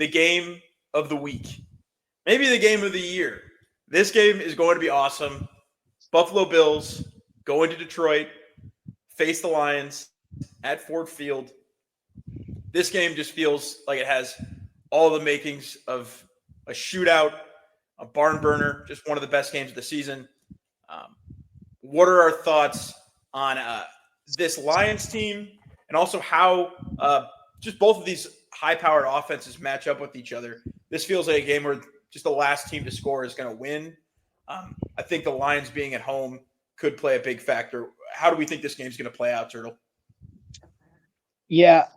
the game of the week, maybe the game of the year. This game is going to be awesome. Buffalo Bills go into Detroit, face the Lions at Ford Field. This game just feels like it has all the makings of a shootout, a barn burner, just one of the best games of the season. What are our thoughts on this Lions team, and also how just both of these high-powered offenses match up with each other? This feels like a game where just the last team to score is going to win. I think the Lions being at home could play a big factor. How do we think this game's going to play out, Turtle? Yeah,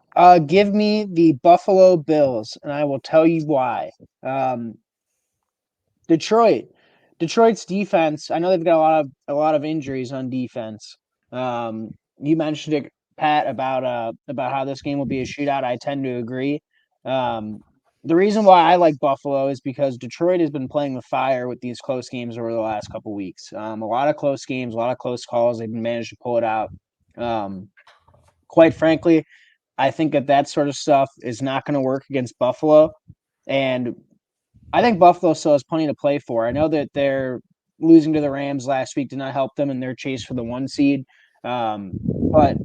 give me the Buffalo Bills, and I will tell you why. Detroit's defense. I know they've got a lot of injuries on defense. You mentioned it, Pat, about how this game will be a shootout. I tend to agree. The reason why I like Buffalo is because Detroit has been playing with fire with these close games over the last couple of weeks. A lot of close games, a lot of close calls. They've managed to pull it out. Quite frankly, I think that sort of stuff is not going to work against Buffalo. And I think Buffalo still has plenty to play for. I know that they're losing to the Rams last week did not help them in their chase for the 1 seed. But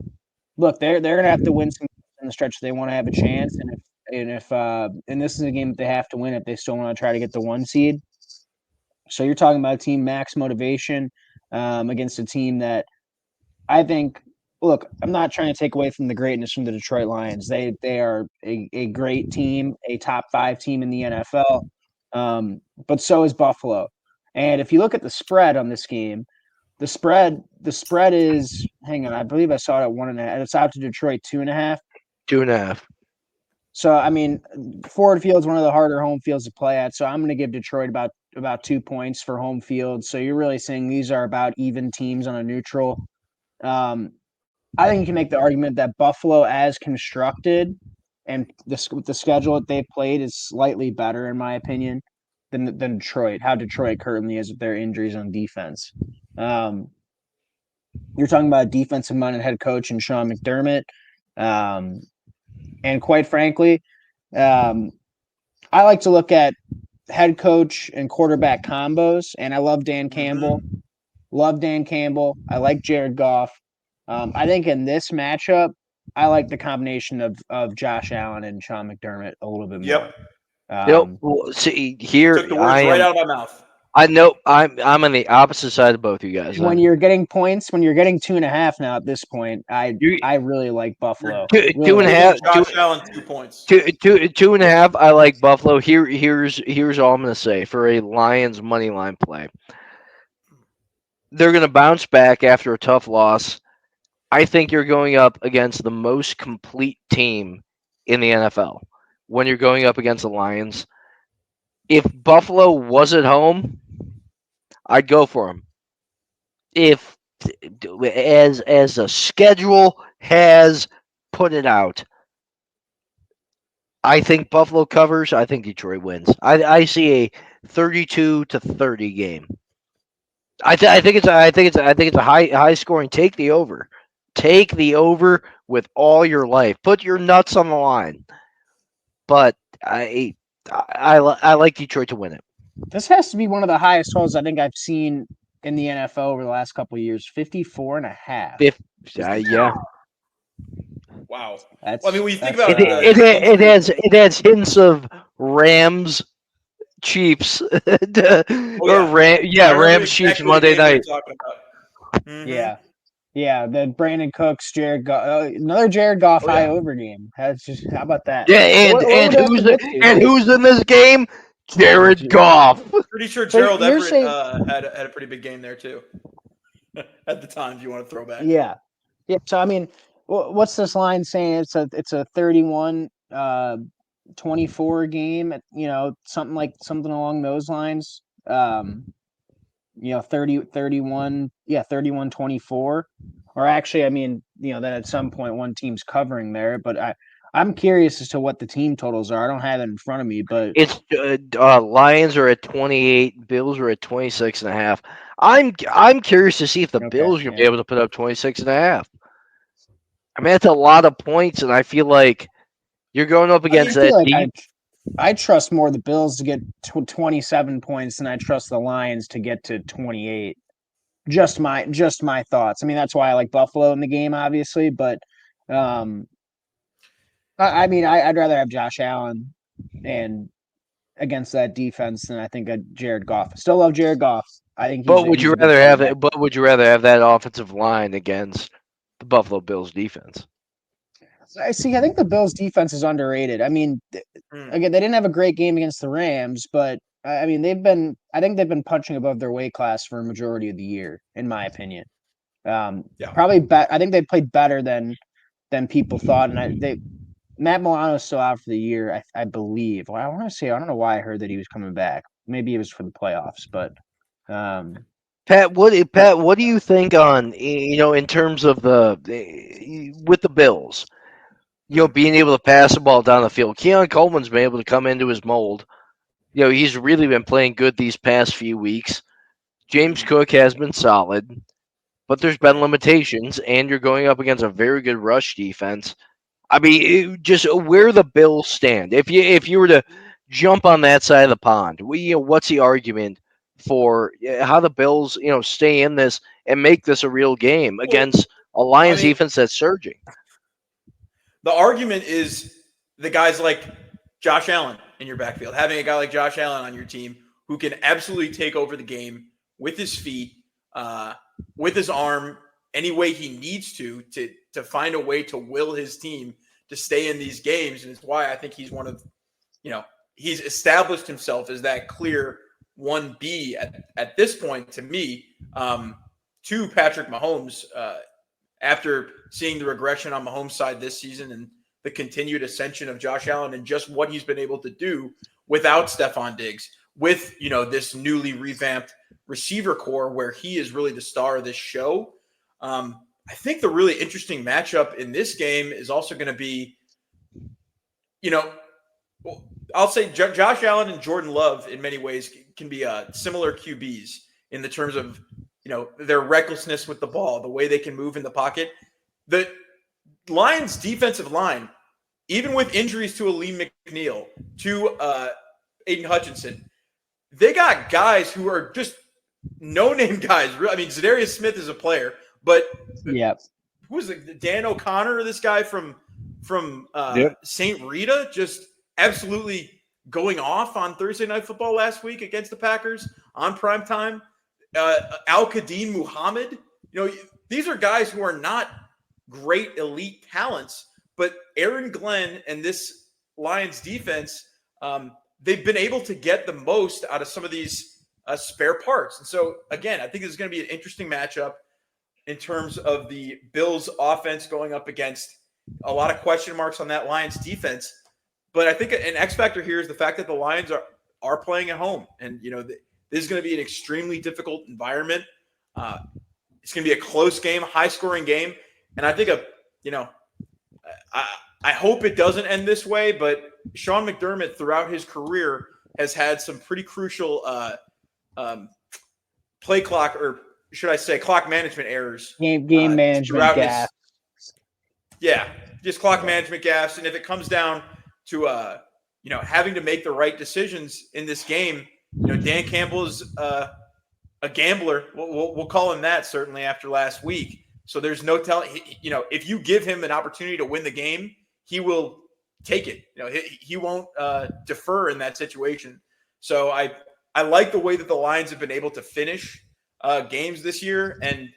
look, they're going to have to win some in the stretch if they want to have a chance. And this is a game that they have to win if they still want to try to get the 1 seed. So you're talking about a team max motivation against a team that I think. Look, I'm not trying to take away from the greatness from the Detroit Lions. They are a great team, a top 5 team in the NFL. But so is Buffalo. And if you look at the spread on this game, the spread is, hang on, I believe I saw it at 1.5. It's out to Detroit 2.5. 2.5. So I mean, Ford Field's one of the harder home fields to play at. So I'm going to give Detroit about 2 points for home field. So you're really saying these are about even teams on a neutral. I think you can make the argument that Buffalo, as constructed, and with the schedule that they've played, is slightly better, in my opinion, than Detroit. How Detroit currently is with their injuries on defense. You're talking about a defensive-minded head coach in Sean McDermott, and quite frankly, I like to look at head coach and quarterback combos, and I love Dan Campbell. Love Dan Campbell. I like Jared Goff. I think in this matchup, I like the combination of Josh Allen and Sean McDermott a little bit more. Yep. Well, see, here took the words right out of my mouth. I know I'm on the opposite side of both you guys. When you're getting points, when you're getting 2.5 now at this point, I really like Buffalo. 2.5. Josh Allen 2 points. 2.5. I like Buffalo. Here's all I'm gonna say for a Lions money line play. They're gonna bounce back after a tough loss. I think you're going up against the most complete team in the NFL when you're going up against the Lions. If Buffalo was at home, I'd go for them. If as a schedule has put it out, I think Buffalo covers. I think Detroit wins. I see a 32-30 game. I think it's a high scoring. Take the over. Take the over with all your life. Put your nuts on the line. But I like Detroit to win it. This has to be one of the highest totals I think I've seen in the NFL over the last couple of years. 54.5. Yeah. Wow. Well, I mean, when you think about it has hints of Rams, Chiefs, Rams, Chiefs Monday night. Mm-hmm. Yeah, the Brandon Cooks, Jared Goff, another Jared Goff high over game. That's just, how about that? Yeah, and who's in this game? Jared Goff. Pretty sure Gerald Everett had a pretty big game there too. At the time, if you want to throw back. Yeah. So I mean, what's this line saying? It's a 31-24 game. Something along those lines. 31-24. Or actually, I mean, that at some point one team's covering there, but I'm curious as to what the team totals are. I don't have it in front of me, but it's Lions are at 28, Bills are at 26.5. I'm curious to see if the Bills are going to be able to put up 26.5. I mean, that's a lot of points, and I feel like you're going up against that deep. I trust more the Bills to get 27 points than I trust the Lions to get to 28. Just my thoughts. I mean, that's why I like Buffalo in the game, obviously, but um, I mean, I'd rather have Josh Allen and against that defense than I think Jared Goff. Still love Jared Goff. I think But would he's you a good rather have quarterback. it? But would you rather have that offensive line against the Buffalo Bills defense? I see. I think the Bills' defense is underrated. I mean, Mm. again, they didn't have a great game against the Rams, but I mean, I think they've been punching above their weight class for a majority of the year, in my opinion. Yeah. Probably I think they played better than people thought, and Matt Milano's still out for the year, I believe. Well, I want to say I don't know why I heard that he was coming back. Maybe it was for the playoffs, but um, Pat, what do you think on in terms of with the Bills? Mm. Being able to pass the ball down the field. Keon Coleman's been able to come into his mold. He's really been playing good these past few weeks. James Cook has been solid, but there's been limitations, and you're going up against a very good rush defense. I mean, just where the Bills stand. If you were to jump on that side of the pond, what's the argument for how the Bills stay in this and make this a real game Well, against a I Lions mean, defense that's surging? the argument is the guys like Josh Allen in your backfield, having a guy like Josh Allen on your team who can absolutely take over the game with his feet, with his arm, any way he needs to find a way to will his team to stay in these games. And it's why I think he's one of, he's established himself as that clear 1B at this point to me, to Patrick Mahomes, after seeing the regression on Mahomes' side this season and the continued ascension of Josh Allen and just what he's been able to do without Stephon Diggs, with this newly revamped receiver core where he is really the star of this show. I think the really interesting matchup in this game is also going to be, I'll say Josh Allen and Jordan Love in many ways can be similar QBs in the terms of their recklessness with the ball, the way they can move in the pocket. The Lions' defensive line, even with injuries to Aleem McNeil, to Aiden Hutchinson, they got guys who are just no-name guys. I mean, Zadarius Smith is a player, but yeah, who was it? Dan O'Connor, this guy from Yep. St. Rita, just absolutely going off on Thursday Night Football last week against the Packers on primetime. Al-Qadim Muhammad. These are guys who are not great elite talents, but Aaron Glenn and this Lions defense, they've been able to get the most out of some of these spare parts. And so, again, I think this is going to be an interesting matchup in terms of the Bills offense going up against a lot of question marks on that Lions defense. But I think an X factor here is the fact that the Lions are playing at home. And, this is going to be an extremely difficult environment. It's going to be a close game, high-scoring game. And I think, I hope it doesn't end this way, but Sean McDermott throughout his career has had some pretty crucial play clock, or should I say clock management errors. game management gaffe. Just clock management gaffes. And if it comes down to, having to make the right decisions in this game, Dan Campbell is a gambler. We'll call him that, certainly after last week. So there's no telling, if you give him an opportunity to win the game, he will take it. He won't defer in that situation. So I like the way that the Lions have been able to finish games this year. And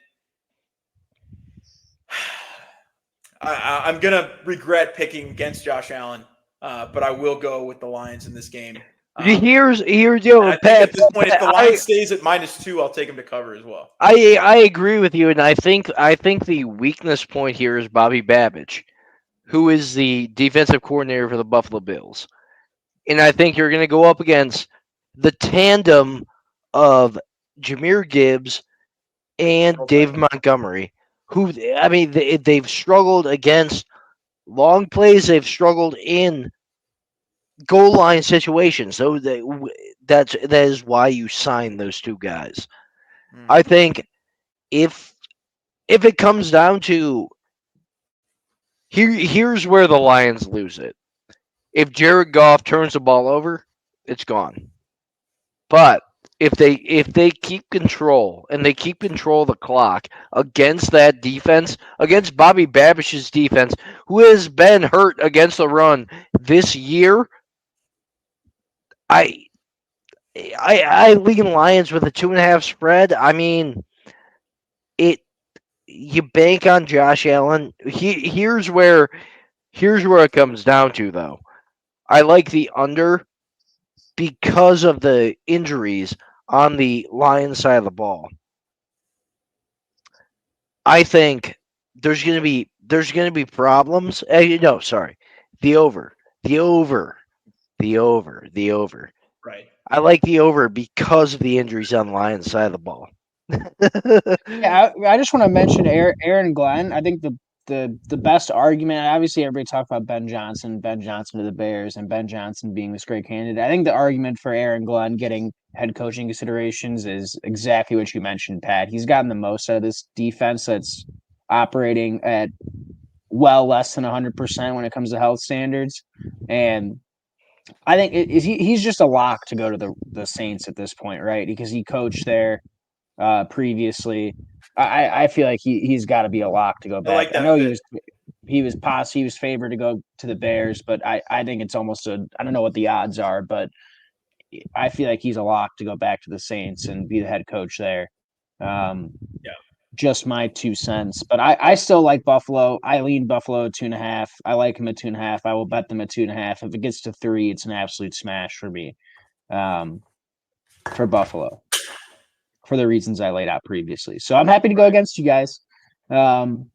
I'm going to regret picking against Josh Allen, but I will go with the Lions in this game. Here's Pat, at this point, if the line stays at -2, I'll take him to cover as well. I agree with you, and I think the weakness point here is Bobby Babbage, who is the defensive coordinator for the Buffalo Bills, and I think you're going to go up against the tandem of Jahmyr Gibbs and David Montgomery, who they've struggled against long plays. They've struggled in goal line situations. So that is why you sign those two guys. I think if it comes down to here's where the Lions lose it. If Jared Goff turns the ball over, it's gone. But if they keep control and they keep control of the clock against that defense, against Bobby Babish's defense, who has been hurt against the run this year, I lean Lions with a 2.5 spread. I mean, you bank on Josh Allen. Here's where it comes down to, though. I like the under because of the injuries on the Lions side of the ball. I think there's gonna be problems. No, sorry, the over. Right. I like the over because of the injuries on the Lions side of the ball. Yeah, I just want to mention Aaron Glenn. I think the best argument, obviously everybody talked about Ben Johnson to the Bears, and Ben Johnson being this great candidate. I think the argument for Aaron Glenn getting head coaching considerations is exactly what you mentioned, Pat. He's gotten the most out of this defense that's operating at well less than 100% when it comes to health standards, and I think he's just a lock to go to the Saints at this point, right? Because he coached there previously. I feel like he's got to be a lock to go back. like I that know fit. he was favored to go to the Bears, but I think it's almost I don't know what the odds are, but I feel like he's a lock to go back to the Saints and be the head coach there. Yeah. Just my 2 cents, but I still like Buffalo. I lean Buffalo at 2.5. I like him at 2.5. I will bet them at 2.5. If it gets to 3, it's an absolute smash for me. For Buffalo, for the reasons I laid out previously. So I'm happy to go against you guys. So